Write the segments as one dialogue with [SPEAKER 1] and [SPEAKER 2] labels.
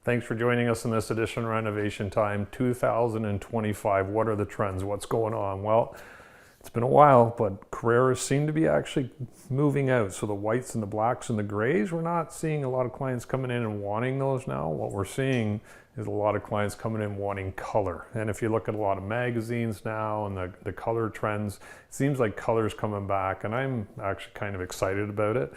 [SPEAKER 1] Thanks for joining us in this edition of Renovation Time 2025. What are the trends? What's going on? Well, it's been a while, but Carreras seem to be actually moving out. So the whites and the blacks and the grays, we're not seeing a lot of clients coming in and wanting those now. What we're seeing is a lot of clients coming in wanting color. And if you look at a lot of magazines now and the color trends, it seems like color's coming back, and I'm actually kind of excited about it.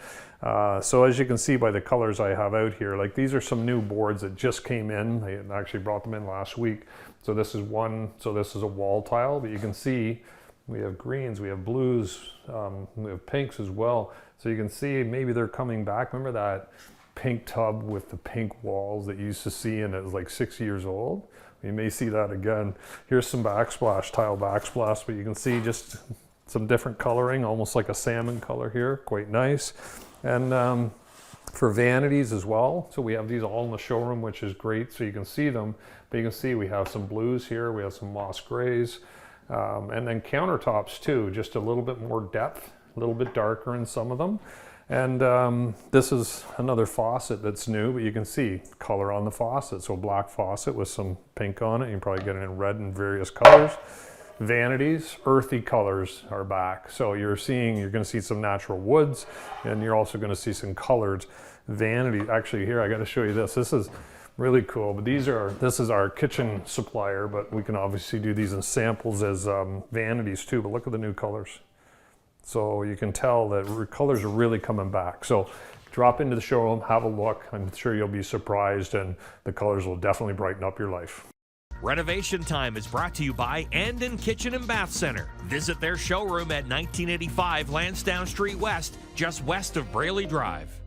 [SPEAKER 1] So as you can see by the colors I have out here, like these are some new boards that just came in. I actually brought them in last week. So this is a wall tile, but you can see we have greens, we have blues, we have pinks as well. So you can see maybe they're coming back. Remember that pink tub with the pink walls that you used to see, and it was like 6 years old? You may see that again. Here's some backsplash, tile backsplash, but you can see just some different coloring, almost like a salmon color here, quite nice. And for vanities as well. So we have these all in the showroom, which is great, so you can see them. But you can see we have some blues here, we have some moss grays, and then countertops too, just a little bit more depth, a little bit darker in some of them. And this is another faucet that's new, but you can see color on the faucet. So black faucet with some pink on it. You can probably get it in red in various colors. Vanities, earthy colors are back. So you're going to see some natural woods, and you're also going to see some colored vanities. Actually, here I got to show you this. This is really cool, but this is our kitchen supplier, but we can obviously do these in samples as vanities too. But look at the new colors. So you can tell that colors are really coming back. So drop into the showroom, have a look. I'm sure you'll be surprised, and the colors will definitely brighten up your life.
[SPEAKER 2] Renovation Time is brought to you by Andon Kitchen and Bath Center. Visit their showroom at 1985 Lansdowne Street West, just west of Braley Drive.